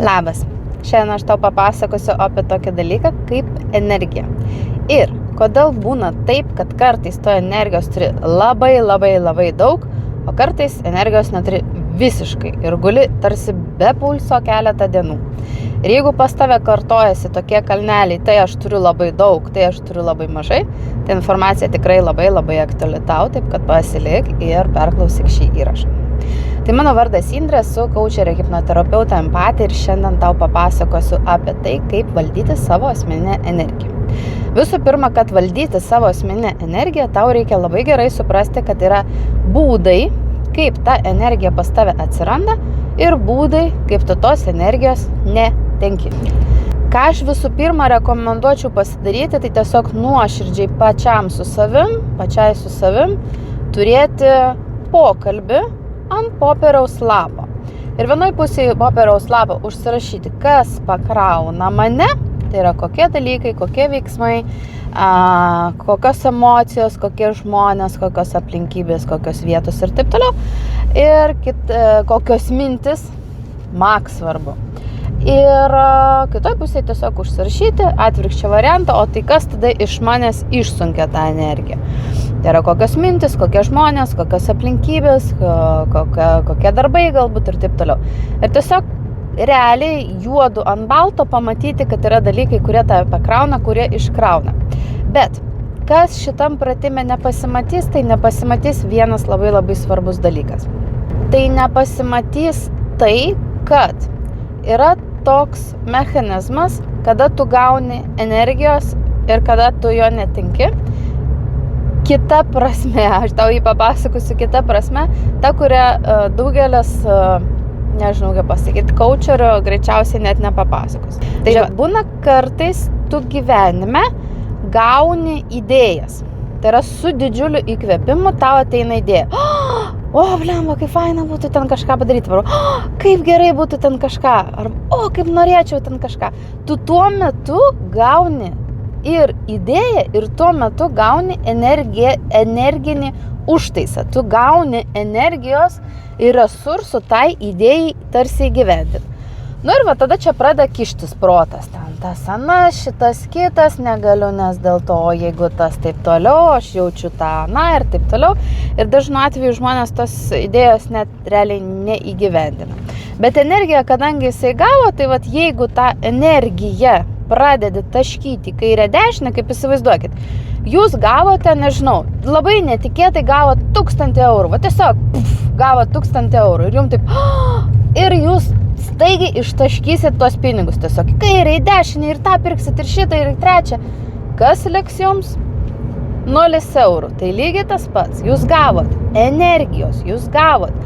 Labas. Šiandien aš tau papasakosiu apie tokį dalyką kaip energija. Ir kodėl būna taip, kad kartais to energijos turi labai daug, o kartais energijos neturi visiškai ir guli tarsi be pulso keletą dienų. Ir jeigu pas tave kartojasi tokie kalneliai, tai aš turiu labai daug, tai aš turiu labai mažai, tai informacija tikrai labai aktuali tau, taip kad pasilik ir perklausyk šį įrašą. Tai mano vardas Indrė, esu kaučerė, hipnoterapeutė, empatė ir šiandien tau papasakosiu apie tai, kaip valdyti savo asmeninę energiją. Visų pirma, kad valdyti savo asmeninę energiją, tau reikia labai gerai suprasti, kad yra būdai, kaip ta energija pas tave atsiranda ir būdai, kaip tu tos energijos netenki. Ką aš visų pirma rekomenduočiau pasidaryti, tai tiesiog nuoširdžiai pačiai su savim turėti pokalbį ant popieriaus lapo. Ir vienoj pusėje popieriaus lapo užsirašyti, kas pakrauna mane, tai yra kokie dalykai, kokie veiksmai, kokios emocijos, kokie žmonės, kokios aplinkybės, kokios vietos ir taip toliau. Ir kokios mintis, maks svarbu. Ir kitoj pusėje tiesiog užsirašyti atvirkščią variantą, o tai kas tada iš manęs išsunkia tą energiją. Tai yra kokios mintis, kokie žmonės, kokios aplinkybės, kokie darbai galbūt ir taip toliau. Ir tiesiog realiai juodu ant balto pamatyti, kad yra dalykai, kurie tave pakrauna, kurie iškrauna. Bet kas šitam pratime nepasimatys, tai nepasimatys vienas labai svarbus dalykas. Tai nepasimatys tai, kad yra toks mechanizmas, kada tu gauni energijos ir kada tu jo netinki. Kita prasme, aš tau jį papasakosiu kita prasme, ta, kurią daugelis, nežinau kaip pasakyti, kaučerio greičiausiai net nepapasakos. Tai būna kartais tu gyvenime gauni idėjas. Tai yra su didžiuliu įkvėpimu tau ateina idėja. Blemba, kaip faina būtų ten kažką padaryti. Kaip gerai būtų ten kažką. Kaip norėčiau ten kažką. Tu tuo metu gauni ir idėją ir tuo metu gauni energinį užtaisą. Tu gauni energijos ir resursų tai idėjai tarsi įgyvendinti. Ir tada čia pradeda kištis protas. Ten tas anas, šitas kitas, negaliu, nes dėl to, jeigu tas taip toliau, aš jaučiu tą ir taip toliau. Ir dažnu atveju žmonės tos idėjos net realiai neįgyvendina. Bet energija, kadangi jisai gavo, tai jeigu tą energiją pradedi taškyti kairę dešinę, kaip įsivaizduokit, jūs gavote, nežinau, labai netikėtai gavot 1000 eurų, tiesiog gavot 1000 eurų ir jums taip, ir jūs staigiai ištaškysit tos pinigus, tiesiog kairę, dešinę ir tą pirksit ir šitą ir trečią. Kas liks jums? 0 eurų. Tai lygiai tas pats. Jūs gavot energijos, jūs gavot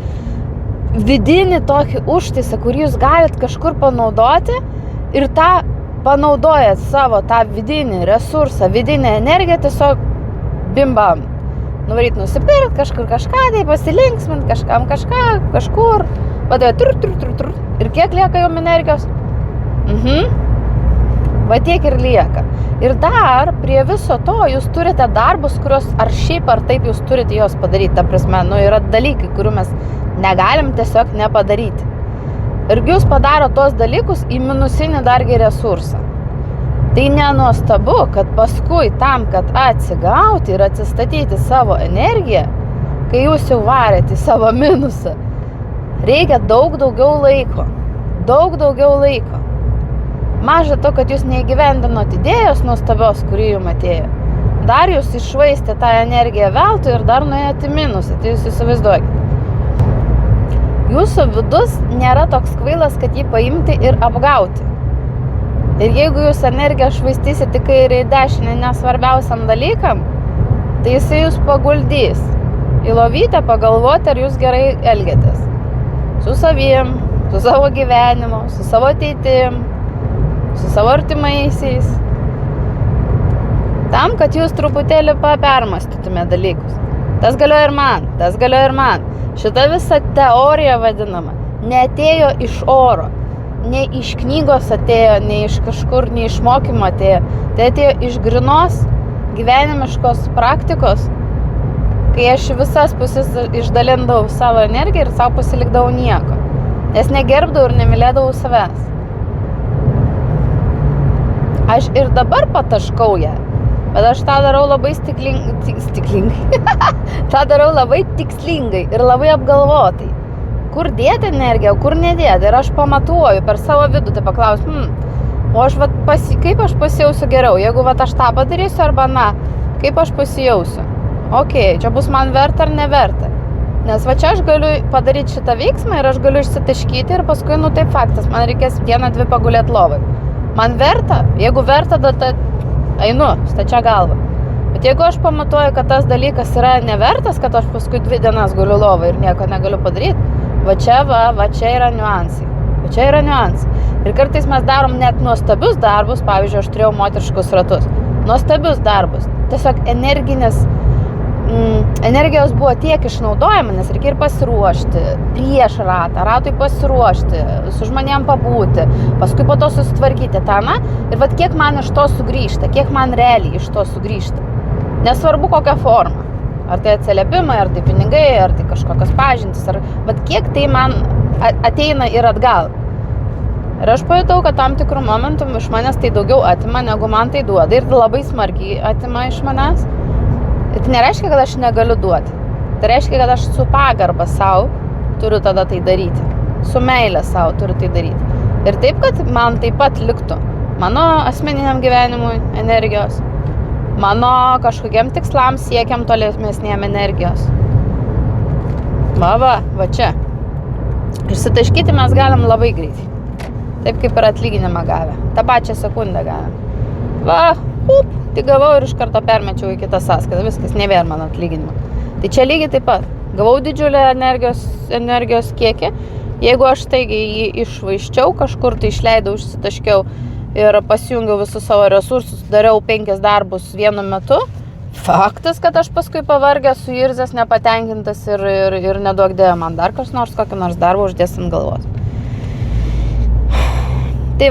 vidinį tokį užtaisą, kurį jūs galit kažkur panaudoti ir tą panaudojat savo tą vidinį resursą, vidinę energiją, tiesiog bimbam. Nuvaryt nusipirkt, kažkur kažką, tai pasilinksmint, kažkam kažką, kažkur. Padavė ir kiek lieka jums energijos? Tiek ir lieka. Ir dar prie viso to jūs turite darbus, kurios ar šiaip ar taip jūs turite juos padaryti. Ta prasme, yra dalykai, kurių mes negalim tiesiog nepadaryti. Ir jūs padaro tos dalykus į minusinį dargi resursą. Tai nenuostabu, kad paskui tam, kad atsigauti ir atsistatyti savo energiją, kai jūs jau varėte į savo minusą, reikia daug daugiau laiko. Maža to, kad jūs neįgyvendinot idėjos nuostabios, kurį jums atėjo. Dar jūs iššvaistė tą energiją veltui ir dar nuėjote į minusą. Tai jūs įsivaizduokite. Jūsų vidus nėra toks kvailas, kad jį paimti ir apgauti. Ir jeigu jūs energiją švaistysite kairę į dešinę nesvarbiausiam dalykam, tai jisai jūs paguldys į lovytę pagalvoti, ar jūs gerai elgiatės. Su savim, su savo gyvenimu, su savo ateitim, su savo artimaisiais. Tam, kad jūs truputėlį permąstytume dalykus. Tas galioja ir man. Šita visa teorija vadinama neatėjo iš oro, ne iš knygos atėjo, ne iš kažkur, ne iš mokymo atėjo. Tai atėjo iš grynos gyvenimiškos praktikos, kai aš visas pusės išdalindavau savo energiją ir savo pasilikdavau nieko. Nes negerbdavau ir nemylėdavau savęs. aš ir dabar pataškau ją, bet aš tą darau labai stiklingai. tą darau labai tikslingai ir labai apgalvotai. Kur dėti energiją, kur nedėti. Ir aš pamatuoju per savo vidų, tai paklausiu, o aš kaip aš pasijausiu geriau, jeigu aš tą padarysiu arba kaip aš pasijausiu. Čia bus man verta ar neverta. Nes čia aš galiu padaryti šitą veiksmą ir aš galiu išsitaškyti ir paskui, taip faktas, man reikės 1-2 pagulėti lovai. Man verta, jeigu verta, tai einu, stačia galva. Bet jeigu aš pamatuoju, kad tas dalykas yra nevertas, kad aš paskui 2 dienas guliu lovą ir nieko negaliu padaryti, čia yra niuansai. Čia yra niuansai. Ir kartais mes darom net nuostabius darbus, pavyzdžiui, aš turėjau moteriškus ratus. Nuostabius darbus. Tiesiog energijos buvo tiek išnaudojama, nes reikia ir pasiruošti prieš ratui pasiruošti, su žmonėm pabūti, paskui po to susitvarkyti ir kiek man iš to sugrįžta, kiek man realiai iš to sugrįžta. Nesvarbu kokią formą. Ar tai atsiliepimai, ar tai pinigai, ar tai kažkokios pažintys, kiek tai man ateina ir atgal. Ir aš pajutau, kad tam tikrų momentų iš manęs tai daugiau atima, negu man tai duoda. Ir labai smarkiai atima iš manęs. Tai nereiškia, kad aš negaliu duoti. Tai reiškia, kad aš su pagarba savo turiu tada tai daryti. Su meile savo turiu tai daryti. Ir taip, kad man taip pat liktų mano asmeniniam gyvenimui energijos, mano kažkokiam tikslam siekiam tolimesnėm energijos. Va čia. Išsitaškyti mes galim labai greitai. Taip kaip ir atlyginimą gavę. Ta pačią sekundę gavę. Tai gavau ir iš karto permečiau į kitą sąskaitą. Viskas, nebėra mano atlyginimo. Tai čia lygiai taip pat. Gavau didžiulę energijos kiekį. Jeigu aš taigi jį išvaiščiau, kažkur tai išleidau, išsitaškiau ir pasijungiau visus savo resursus, dariau 5 darbus vienu metu, faktas, kad aš paskui pavargęs, suirzęs, nepatenkintas ir neduok Dieve man dar kas nors, kokį nors darbą uždės ant galvos. Tai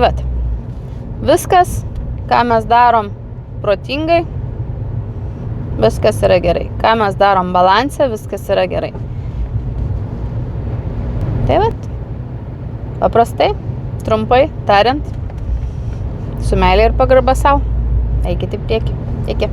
viskas, ką mes darom protingai, viskas yra gerai. Ką mes darom balanse, viskas yra gerai. Tai paprastai, trumpai tariant, su meilė ir pagarba sau. Eikite į priekį. Iki.